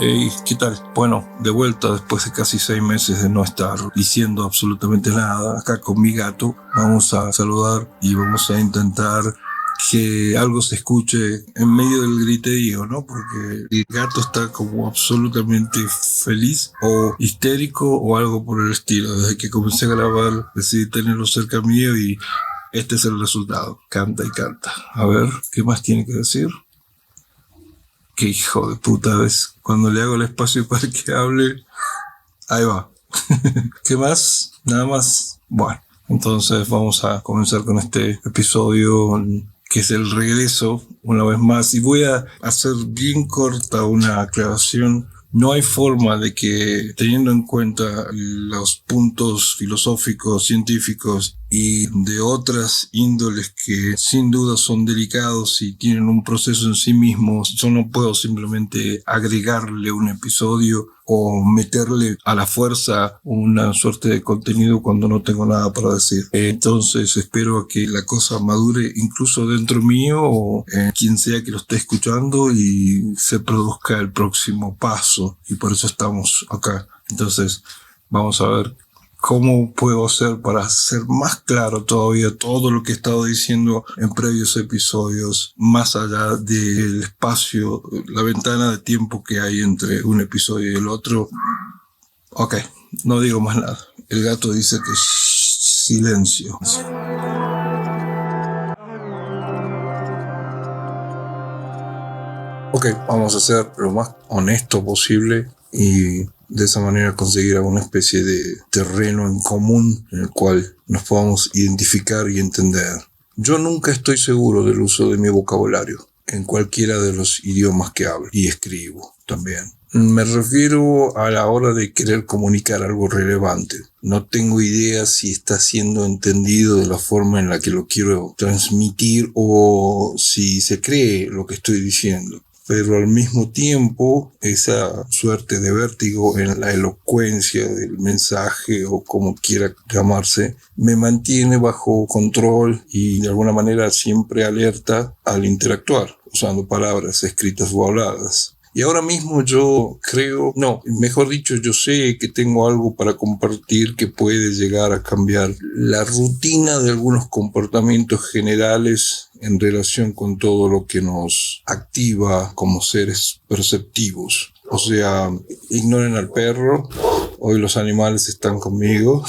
Hey, ¿qué tal? Bueno, de vuelta después de casi 6 meses de no estar diciendo absolutamente nada, acá con mi gato. Vamos a saludar y vamos a intentar que algo se escuche en medio del griterío, ¿no? Porque el gato está como absolutamente feliz o histérico o algo por el estilo. Desde que comencé a grabar decidí tenerlo cerca mío y este es el resultado. Canta y canta. A ver, ¿qué más tiene que decir? Qué hijo de puta es. Cuando le hago el espacio para que hable, ahí va. ¿Qué más? Nada más. Bueno, entonces vamos a comenzar con este episodio que es el regreso una vez más. Y voy a hacer bien corta una aclaración. No hay forma de que, teniendo en cuenta los puntos filosóficos, científicos y de otras índoles que sin duda son delicados y tienen un proceso en sí mismos, yo no puedo simplemente agregarle un episodio o meterle a la fuerza una suerte de contenido cuando no tengo nada para decir. Entonces espero que la cosa madure incluso dentro mío o quien sea que lo esté escuchando y se produzca el próximo paso. Y por eso estamos acá. Entonces vamos a ver cómo puedo hacer para hacer más claro todavía todo lo que he estado diciendo en previos episodios, más allá del espacio, la ventana de tiempo que hay entre un episodio y el otro. Ok, no digo más nada. El gato dice que silencio. Ok, vamos a ser lo más honesto posible y de esa manera conseguir alguna especie de terreno en común en el cual nos podamos identificar y entender. Yo nunca estoy seguro del uso de mi vocabulario en cualquiera de los idiomas que hablo y escribo también. Me refiero a la hora de querer comunicar algo relevante. No tengo idea si está siendo entendido de la forma en la que lo quiero transmitir o si se cree lo que estoy diciendo. Pero al mismo tiempo esa suerte de vértigo en la elocuencia del mensaje o como quiera llamarse me mantiene bajo control y de alguna manera siempre alerta al interactuar usando palabras escritas o habladas. Y ahora mismo yo sé que tengo algo para compartir que puede llegar a cambiar la rutina de algunos comportamientos generales en relación con todo lo que nos activa como seres perceptivos. O sea, ignoren al perro, hoy los animales están conmigo.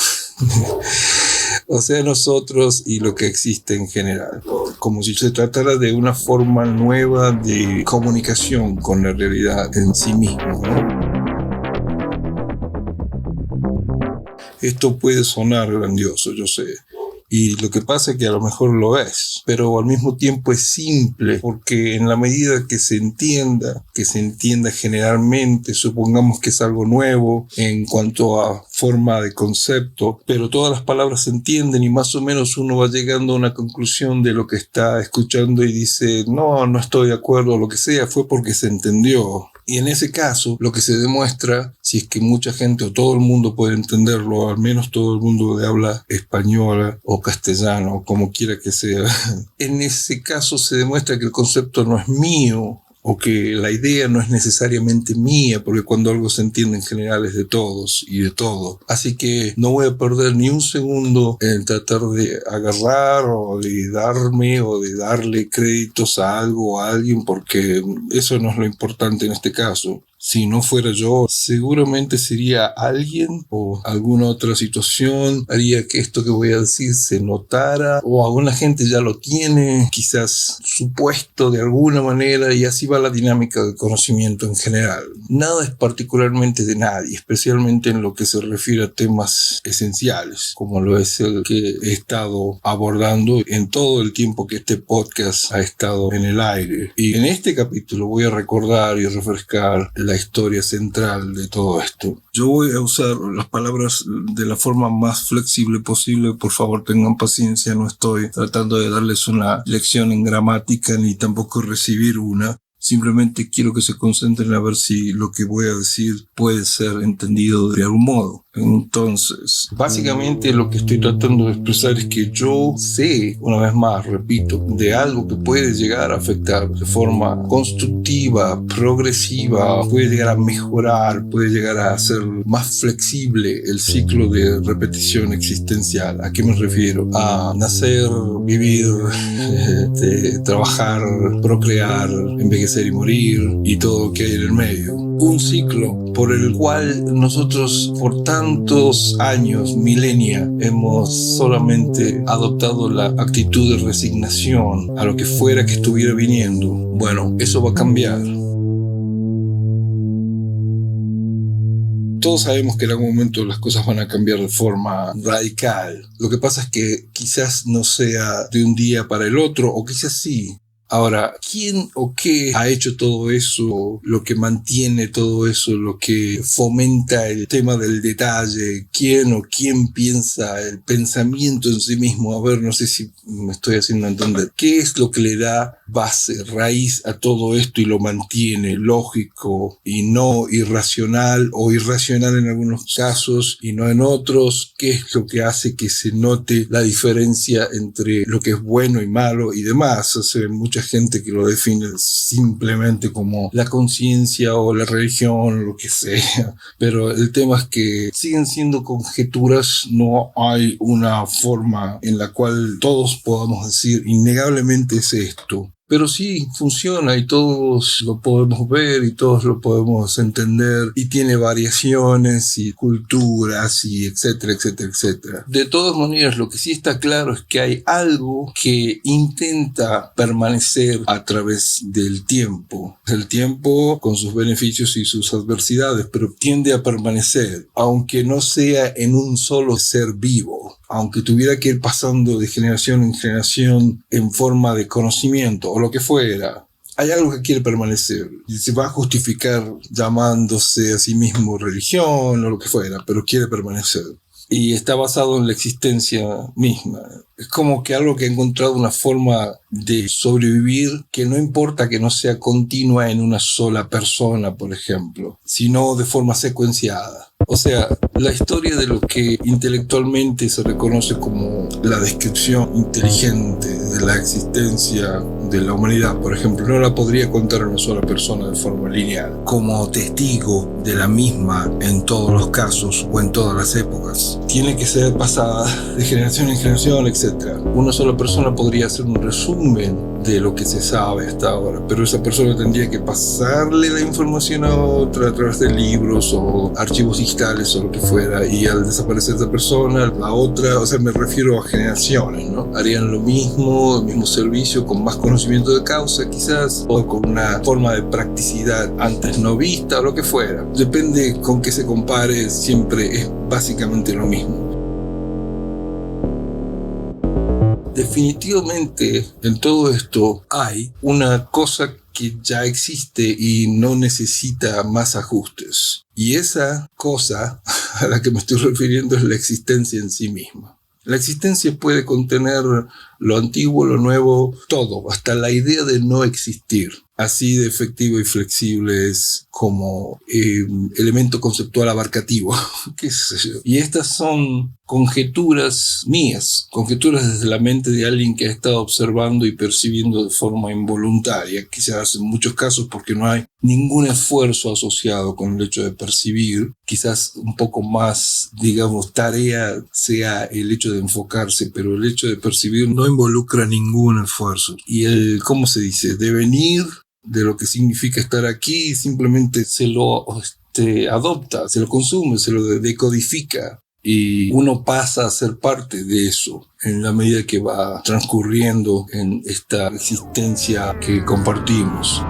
O sea, nosotros y lo que existe en general, como si se tratara de una forma nueva de comunicación con la realidad en sí mismo, ¿no? Esto puede sonar grandioso, yo sé. Y lo que pasa es que a lo mejor lo es, pero al mismo tiempo es simple, porque en la medida que se entienda generalmente, supongamos que es algo nuevo en cuanto a forma de concepto, pero todas las palabras se entienden y más o menos uno va llegando a una conclusión de lo que está escuchando y dice, no estoy de acuerdo, lo que sea, fue porque se entendió. Y en ese caso, lo que se demuestra, si es que mucha gente o todo el mundo puede entenderlo, al menos todo el mundo de habla española o castellano, como quiera que sea, en ese caso se demuestra que el concepto no es mío o que la idea no es necesariamente mía, porque cuando algo se entiende en general es de todos y de todo. Así que no voy a perder ni un segundo en tratar de agarrar o de darme o de darle créditos a algo o a alguien, porque eso no es lo importante en este caso. Si no fuera yo, seguramente sería alguien o alguna otra situación haría que esto que voy a decir se notara, o alguna gente ya lo tiene quizás supuesto de alguna manera, y así va la dinámica del conocimiento en general. Nada es particularmente de nadie, especialmente en lo que se refiere a temas esenciales, como lo es el que he estado abordando en todo el tiempo que este podcast ha estado en el aire. Y en este capítulo voy a recordar y refrescar la historia central de todo esto. Yo voy a usar las palabras de la forma más flexible posible. Por favor, tengan paciencia. No estoy tratando de darles una lección en gramática ni tampoco recibir una. Simplemente quiero que se concentren a ver si lo que voy a decir puede ser entendido de algún modo. Entonces, básicamente lo que estoy tratando de expresar es que yo sé, una vez más, repito, de algo que puede llegar a afectar de forma constructiva, progresiva, puede llegar a mejorar, puede llegar a hacer más flexible el ciclo de repetición existencial. ¿A qué me refiero? A nacer, vivir, trabajar, procrear, envejecer y morir y todo lo que hay en el medio. Un ciclo por el cual nosotros por tantos años, milenia, hemos solamente adoptado la actitud de resignación a lo que fuera que estuviera viniendo. Bueno, eso va a cambiar. Todos sabemos que en algún momento las cosas van a cambiar de forma radical. Lo que pasa es que quizás no sea de un día para el otro, o quizás sí. Ahora, ¿quién o qué ha hecho todo eso, lo que mantiene todo eso, lo que fomenta el tema del detalle? ¿Quién o quién piensa el pensamiento en sí mismo? A ver, no sé si me estoy haciendo entender. ¿Qué es lo que le da base, raíz a todo esto y lo mantiene lógico y no irracional, o irracional en algunos casos y no en otros? ¿Qué es lo que hace que se note la diferencia entre lo que es bueno y malo y demás? O sea, mucha gente que lo define simplemente como la conciencia o la religión o lo que sea, pero el tema es que siguen siendo conjeturas. No hay una forma en la cual todos podamos decir innegablemente es esto. Pero sí funciona y todos lo podemos ver y todos lo podemos entender, y tiene variaciones y culturas y etcétera, etcétera, etcétera. De todas maneras, lo que sí está claro es que hay algo que intenta permanecer a través del tiempo. El tiempo con sus beneficios y sus adversidades, pero tiende a permanecer, aunque no sea en un solo ser vivo. Aunque tuviera que ir pasando de generación en generación en forma de conocimiento o lo que fuera, hay algo que quiere permanecer y se va a justificar llamándose a sí mismo religión o lo que fuera, pero quiere permanecer. Y está basado en la existencia misma. Es como que algo que ha encontrado una forma de sobrevivir que no importa que no sea continua en una sola persona, por ejemplo, sino de forma secuenciada. O sea, la historia de lo que intelectualmente se reconoce como la descripción inteligente de la existencia de la humanidad, por ejemplo, no la podría contar una sola persona de forma lineal, como testigo de la misma en todos los casos o en todas las épocas. Tiene que ser pasada de generación en generación, etc. Una sola persona podría hacer un resumen de lo que se sabe hasta ahora, pero esa persona tendría que pasarle la información a otra a través de libros o archivos digitales o lo que fuera, y al desaparecer esa persona, la otra, o sea, me refiero a generaciones, ¿no? Harían lo mismo, el mismo servicio, con más conocimiento de causa quizás, o con una forma de practicidad antes no vista, o lo que fuera. Depende con qué se compare, siempre es básicamente lo mismo. Definitivamente en todo esto hay una cosa que ya existe y no necesita más ajustes. Y esa cosa a la que me estoy refiriendo es la existencia en sí misma. La existencia puede contener lo antiguo, lo nuevo, todo, hasta la idea de no existir. Así de efectivo y flexible es como elemento conceptual abarcativo, qué sé yo. Y estas son conjeturas mías, conjeturas desde la mente de alguien que ha estado observando y percibiendo de forma involuntaria, quizás en muchos casos porque no hay ningún esfuerzo asociado con el hecho de percibir. Quizás un poco más, digamos, tarea sea el hecho de enfocarse, pero el hecho de percibir no involucra ningún esfuerzo. Y el, ¿cómo se dice?, devenir de lo que significa estar aquí, simplemente se lo adopta, se lo consume, se lo decodifica, y uno pasa a ser parte de eso en la medida que va transcurriendo en esta existencia que compartimos.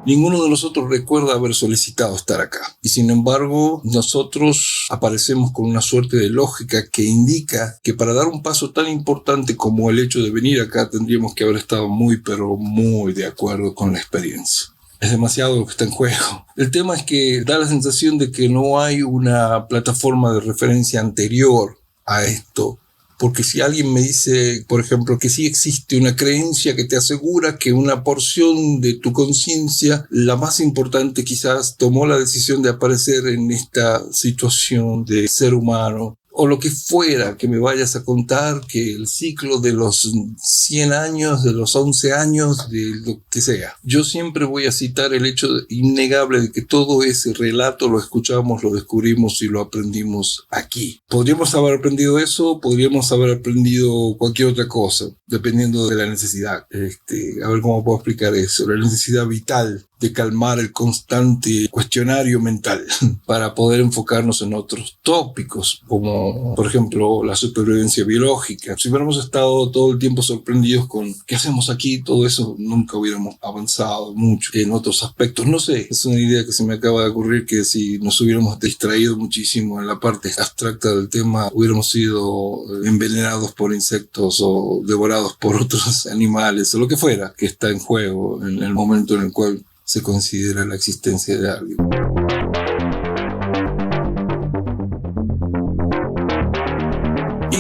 Ninguno de nosotros recuerda haber solicitado estar acá. Y sin embargo, nosotros aparecemos con una suerte de lógica que indica que para dar un paso tan importante como el hecho de venir acá tendríamos que haber estado muy, pero muy de acuerdo con la experiencia. Es demasiado lo que está en juego. El tema es que da la sensación de que no hay una plataforma de referencia anterior a esto, porque si alguien me dice, por ejemplo, que sí existe una creencia que te asegura que una porción de tu conciencia, la más importante quizás, tomó la decisión de aparecer en esta situación de ser humano, o lo que fuera que me vayas a contar, que el ciclo de los 100 años, de los 11 años, de lo que sea. Yo siempre voy a citar el hecho innegable de que todo ese relato lo escuchamos, lo descubrimos y lo aprendimos aquí. Podríamos haber aprendido eso, podríamos haber aprendido cualquier otra cosa, dependiendo de la necesidad. A ver cómo puedo explicar eso. La necesidad vital de calmar el constante cuestionario mental para poder enfocarnos en otros tópicos, como por ejemplo la supervivencia biológica. Si hubiéramos estado todo el tiempo sorprendidos con ¿qué hacemos aquí? Todo eso, nunca hubiéramos avanzado mucho en otros aspectos. No sé, es una idea que se me acaba de ocurrir, que si nos hubiéramos distraído muchísimo en la parte abstracta del tema, hubiéramos sido envenenados por insectos o devorados por otros animales o lo que fuera que está en juego en el momento en el cual se considera la existencia de alguien.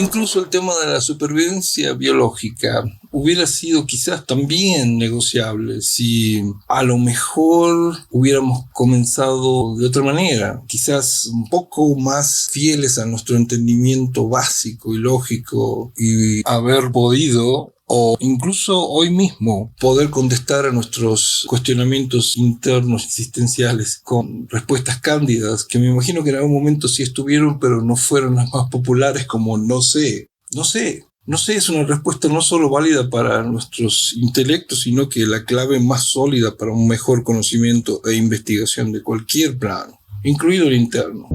Incluso el tema de la supervivencia biológica hubiera sido quizás también negociable si a lo mejor hubiéramos comenzado de otra manera, quizás un poco más fieles a nuestro entendimiento básico y lógico, y haber podido, o incluso hoy mismo, poder contestar a nuestros cuestionamientos internos existenciales con respuestas cándidas, que me imagino que en algún momento sí estuvieron, pero no fueron las más populares, como no sé. No sé, es una respuesta no solo válida para nuestros intelectos, sino que la clave más sólida para un mejor conocimiento e investigación de cualquier plano, incluido el interno.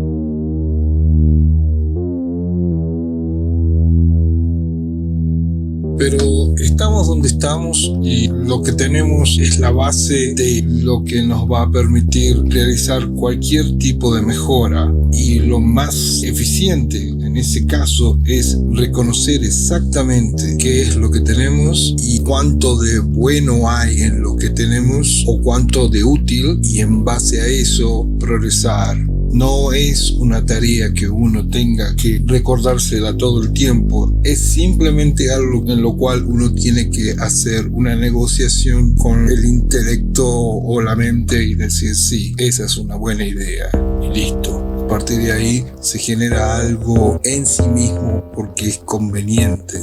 Pero estamos donde estamos y lo que tenemos es la base de lo que nos va a permitir realizar cualquier tipo de mejora, y lo más eficiente en ese caso es reconocer exactamente qué es lo que tenemos y cuánto de bueno hay en lo que tenemos o cuánto de útil, y en base a eso progresar. No es una tarea que uno tenga que recordársela todo el tiempo, es simplemente algo en lo cual uno tiene que hacer una negociación con el intelecto o la mente y decir sí, esa es una buena idea y listo. A partir de ahí se genera algo en sí mismo porque es conveniente.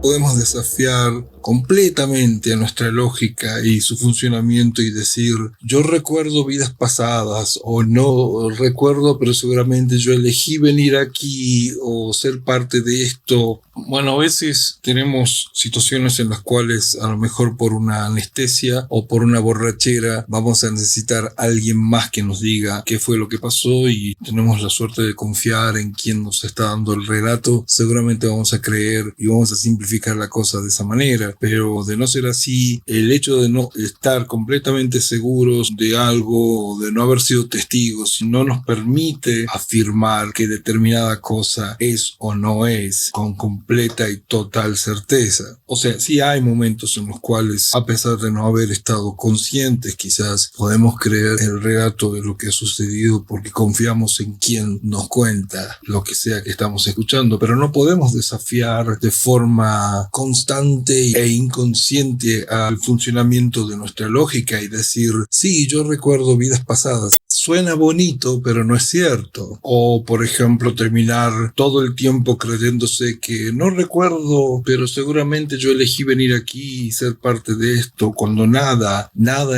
Podemos desafiar completamente a nuestra lógica y su funcionamiento y decir, yo recuerdo vidas pasadas, o no recuerdo, pero seguramente yo elegí venir aquí o ser parte de esto. Bueno, a veces tenemos situaciones en las cuales a lo mejor por una anestesia o por una borrachera vamos a necesitar a alguien más que nos diga qué fue lo que pasó, y tenemos la suerte de confiar en quien nos está dando el relato. Seguramente vamos a creer y vamos a simplificar la cosa de esa manera. Pero de no ser así, el hecho de no estar completamente seguros de algo, de no haber sido testigos, no nos permite afirmar que determinada cosa es o no es con completa y total certeza. O sea, sí hay momentos en los cuales, a pesar de no haber estado conscientes, quizás podemos creer el relato de lo que ha sucedido porque confiamos en quien nos cuenta lo que sea que estamos escuchando, pero no podemos desafiar de forma constante e inconsciente al funcionamiento de nuestra lógica y decir, sí, yo recuerdo vidas pasadas. Suena bonito, pero no es cierto. O, por ejemplo, terminar todo el tiempo creyéndose que no recuerdo, pero seguramente yo elegí venir aquí y ser parte de esto, cuando nada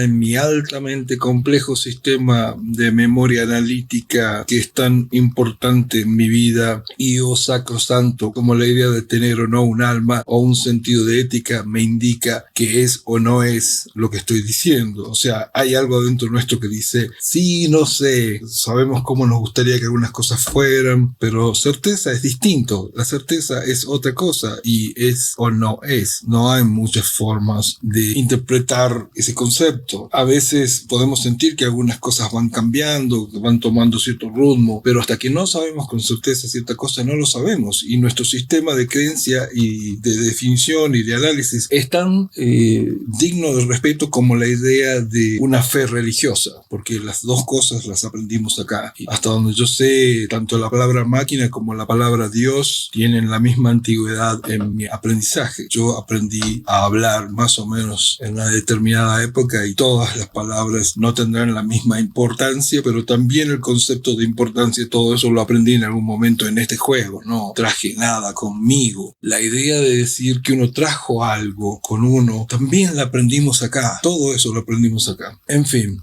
en mi altamente complejo sistema de memoria analítica, que es tan importante en mi vida y o sacrosanto como la idea de tener o no un alma o un sentido de ética, me indica que es o no es lo que estoy diciendo. O sea, hay algo adentro nuestro que dice, sí, no sé, sabemos cómo nos gustaría que algunas cosas fueran, pero certeza es distinto. La certeza es otra cosa y es o no es. No hay muchas formas de interpretar ese concepto. A veces podemos sentir que algunas cosas van cambiando, que van tomando cierto ritmo, pero hasta que no sabemos con certeza cierta cosa, no lo sabemos. Y nuestro sistema de creencia y de definición y de análisis es tan digno de respeto como la idea de una fe religiosa, porque las dos cosas las aprendimos acá. Y hasta donde yo sé, tanto la palabra máquina como la palabra Dios tienen la misma antigüedad en mi aprendizaje. Yo aprendí a hablar más o menos en una determinada época y todas las palabras no tendrán la misma importancia, pero también el concepto de importancia, todo eso lo aprendí en algún momento en este juego. No traje nada conmigo. La idea de decir que uno trajo algo con uno, también la aprendimos acá. Todo eso lo aprendimos acá. En fin.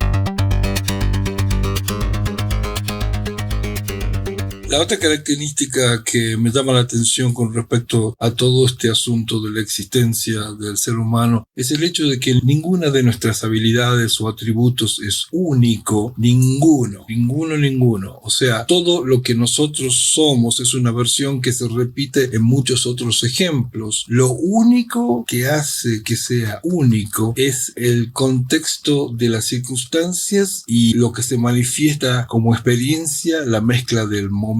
La otra característica que me llama la atención con respecto a todo este asunto de la existencia del ser humano es el hecho de que ninguna de nuestras habilidades o atributos es único, ninguno. O sea, todo lo que nosotros somos es una versión que se repite en muchos otros ejemplos. Lo único que hace que sea único es el contexto de las circunstancias y lo que se manifiesta como experiencia, la mezcla del momento,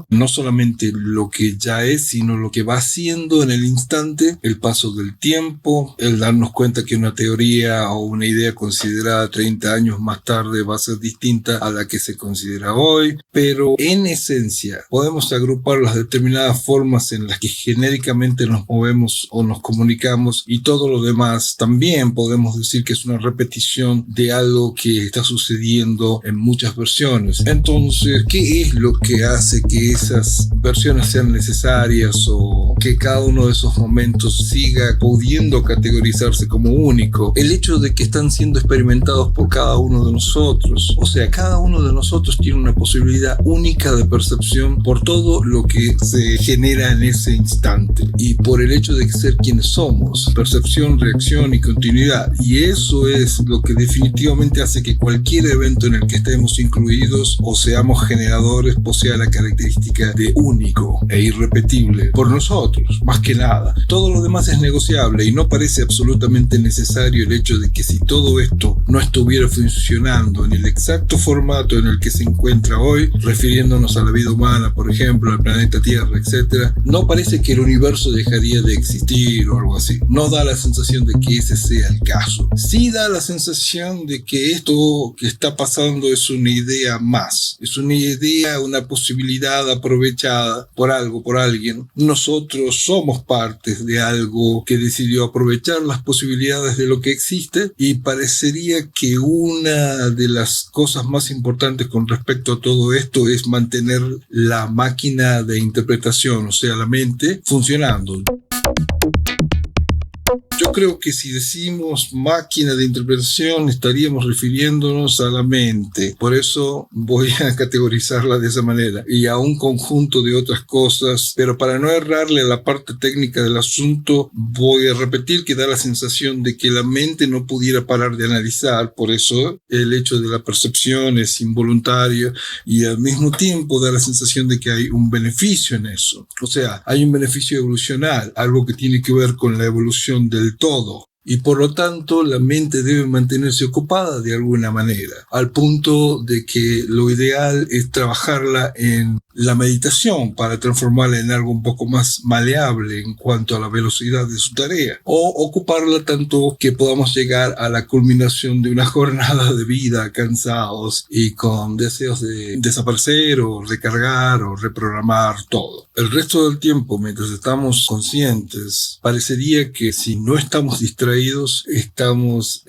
no solamente lo que ya es, sino lo que va haciendo en el instante, el paso del tiempo, el darnos cuenta que una teoría o una idea considerada 30 años más tarde va a ser distinta a la que se considera hoy, pero en esencia podemos agrupar las determinadas formas en las que genéricamente nos movemos o nos comunicamos y todo lo demás también podemos decir que es una repetición de algo que está sucediendo en muchas versiones. Entonces, ¿qué es lo que hace que esas versiones sean necesarias o que cada uno de esos momentos siga pudiendo categorizarse como único? El hecho de que están siendo experimentados por cada uno de nosotros. O sea, cada uno de nosotros tiene una posibilidad única de percepción por todo lo que se genera en ese instante y por el hecho de ser quienes somos. Percepción, reacción y continuidad. Y eso es lo que definitivamente hace que cualquier evento en el que estemos incluidos o seamos generadores posea la característica de único e irrepetible por nosotros, más que nada. Todo lo demás es negociable y no parece absolutamente necesario el hecho de que si todo esto no estuviera funcionando en el exacto formato en el que se encuentra hoy, refiriéndonos a la vida humana, por ejemplo, al planeta Tierra, etc., no parece que el universo dejaría de existir o algo así. No da la sensación de que ese sea el caso. Sí da la sensación de que esto que está pasando es una idea más. Es una idea, una posibilidad aprovechada por algo, por alguien. Nosotros somos partes de algo que decidió aprovechar las posibilidades de lo que existe y parecería que una de las cosas más importantes con respecto a todo esto es mantener la máquina de interpretación, o sea, la mente, funcionando. Yo creo que si decimos máquina de interpretación estaríamos refiriéndonos a la mente. Por eso voy a categorizarla de esa manera y a un conjunto de otras cosas. Pero para no errarle a la parte técnica del asunto, voy a repetir que da la sensación de que la mente no pudiera parar de analizar. Por eso el hecho de la percepción es involuntario y al mismo tiempo da la sensación de que hay un beneficio en eso. O sea, hay un beneficio evolucional, algo que tiene que ver con la evolución del todo. Y por lo tanto la mente debe mantenerse ocupada de alguna manera, al punto de que lo ideal es trabajarla en la meditación para transformarla en algo un poco más maleable en cuanto a la velocidad de su tarea, o ocuparla tanto que podamos llegar a la culminación de una jornada de vida cansados y con deseos de desaparecer o recargar o reprogramar todo. El resto del tiempo, mientras estamos conscientes, parecería que si no estamos distraídos, estamos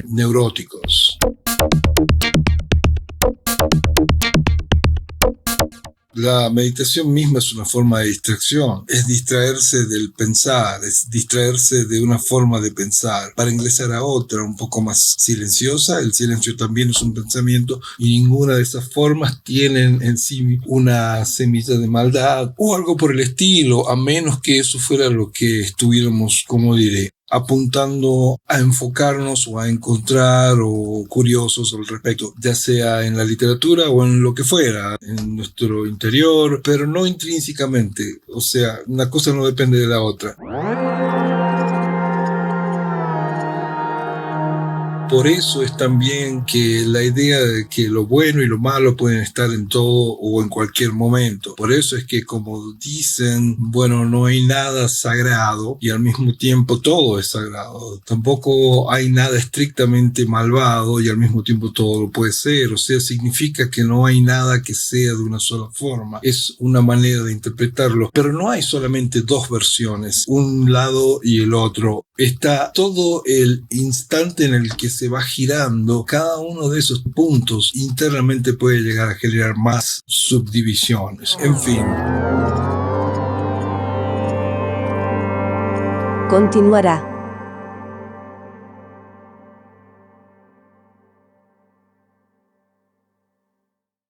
neuróticos. La meditación misma es una forma de distracción, es distraerse del pensar, es distraerse de una forma de pensar para ingresar a otra un poco más silenciosa. El silencio también es un pensamiento y ninguna de esas formas tienen en sí una semilla de maldad o algo por el estilo, a menos que eso fuera lo que estuviéramos, como diré, apuntando a enfocarnos o a encontrar o curiosos al respecto, ya sea en la literatura o en lo que fuera, en nuestro interior, pero no intrínsecamente. O sea, una cosa no depende de la otra. Por eso es también que la idea de que lo bueno y lo malo pueden estar en todo o en cualquier momento. Por eso es que, como dicen, bueno, no hay nada sagrado y al mismo tiempo todo es sagrado. Tampoco hay nada estrictamente malvado y al mismo tiempo todo lo puede ser. O sea, significa que no hay nada que sea de una sola forma. Es una manera de interpretarlo. Pero no hay solamente dos versiones, un lado y el otro. Está todo el instante en el que se va girando. Cada uno de esos puntos internamente puede llegar a generar más subdivisiones. En fin. Continuará.